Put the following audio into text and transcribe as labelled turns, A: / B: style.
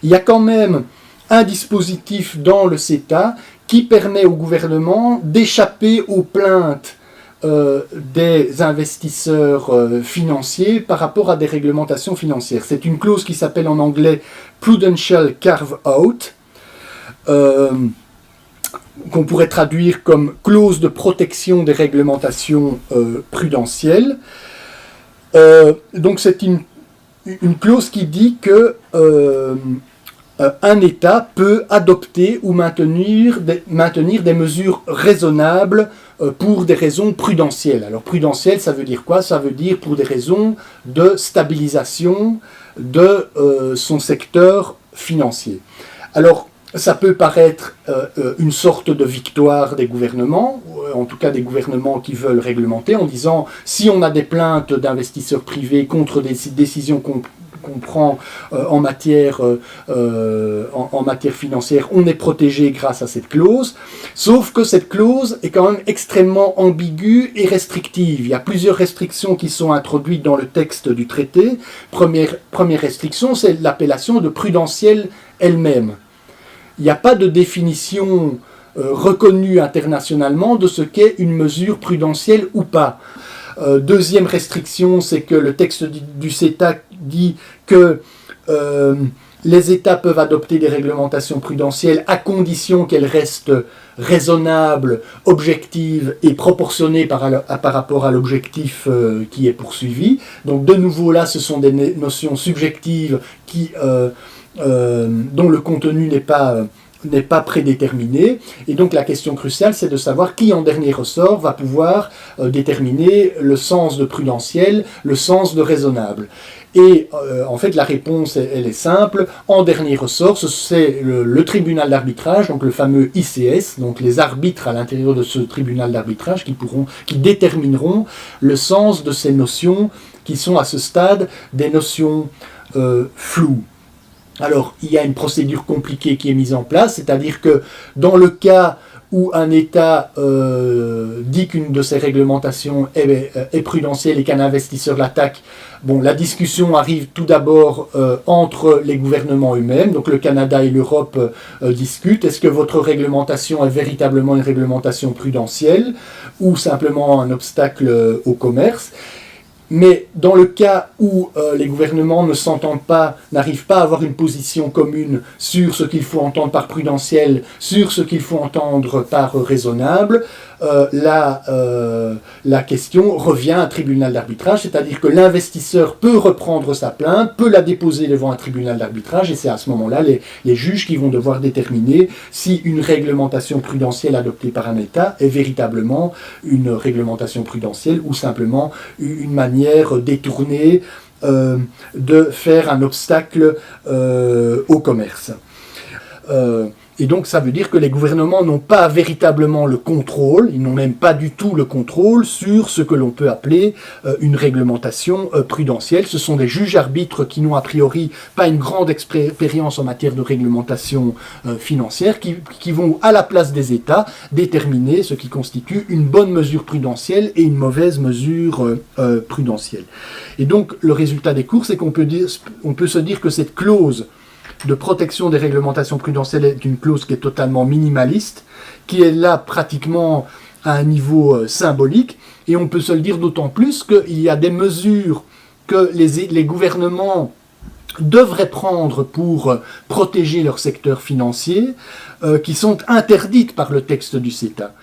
A: il y a quand même un dispositif dans le CETA qui permet au gouvernement d'échapper aux plaintes des investisseurs financiers par rapport à des réglementations financières. C'est une clause qui s'appelle en anglais Prudential Carve-out, qu'on pourrait traduire comme clause de protection des réglementations prudentielles. Donc c'est une clause qui dit que un État peut adopter ou maintenir des mesures raisonnables pour des raisons prudentielles. Alors prudentielles, ça veut dire quoi? Ça veut dire pour des raisons de stabilisation de son secteur financier. Alors ça peut paraître une sorte de victoire des gouvernements, en tout cas des gouvernements qui veulent réglementer, en disant si on a des plaintes d'investisseurs privés contre des décisions qu'on prend en matière financière, on est protégé grâce à cette clause, sauf que cette clause est quand même extrêmement ambiguë et restrictive. Il y a plusieurs restrictions qui sont introduites dans le texte du traité. Première restriction, c'est l'appellation de prudentielle elle-même. Il n'y a pas de définition reconnue internationalement de ce qu'est une mesure prudentielle ou pas. Deuxième restriction, c'est que le texte du CETA dit que les États peuvent adopter des réglementations prudentielles à condition qu'elles restent raisonnables, objectives et proportionnées par rapport à l'objectif qui est poursuivi. Donc de nouveau là, ce sont des notions subjectives dont le contenu n'est pas prédéterminé. Et donc la question cruciale, c'est de savoir qui en dernier ressort va pouvoir déterminer le sens de prudentiel, le sens de raisonnable. Et en fait, la réponse, elle est simple. En dernier ressort, c'est le tribunal d'arbitrage, donc le fameux ICS, donc les arbitres à l'intérieur de ce tribunal d'arbitrage qui détermineront le sens de ces notions qui sont à ce stade des notions floues. Alors, il y a une procédure compliquée qui est mise en place, c'est-à-dire que dans le cas où un État dit qu'une de ses réglementations est prudentielle et qu'un investisseur l'attaque, bon, la discussion arrive tout d'abord entre les gouvernements eux-mêmes, donc le Canada et l'Europe discutent, est-ce que votre réglementation est véritablement une réglementation prudentielle ou simplement un obstacle au commerce? Mais dans le cas où les gouvernements ne s'entendent pas, n'arrivent pas à avoir une position commune sur ce qu'il faut entendre par prudentiel, sur ce qu'il faut entendre par raisonnable, la question revient à un tribunal d'arbitrage, c'est-à-dire que l'investisseur peut reprendre sa plainte, peut la déposer devant un tribunal d'arbitrage, et c'est à ce moment-là les juges qui vont devoir déterminer si une réglementation prudentielle adoptée par un État est véritablement une réglementation prudentielle ou simplement une manière détournée de faire un obstacle au commerce. Et donc ça veut dire que les gouvernements n'ont pas véritablement le contrôle, ils n'ont même pas du tout le contrôle sur ce que l'on peut appeler une réglementation prudentielle. Ce sont des juges-arbitres qui n'ont a priori pas une grande expérience en matière de réglementation financière, qui vont à la place des États déterminer ce qui constitue une bonne mesure prudentielle et une mauvaise mesure prudentielle. Et donc le résultat des cours, c'est qu'on peut se dire que cette clause de protection des réglementations prudentielles est une clause qui est totalement minimaliste, qui est là pratiquement à un niveau symbolique, et on peut se le dire d'autant plus qu'il y a des mesures que les gouvernements devraient prendre pour protéger leur secteur financier, qui sont interdites par le texte du CETA.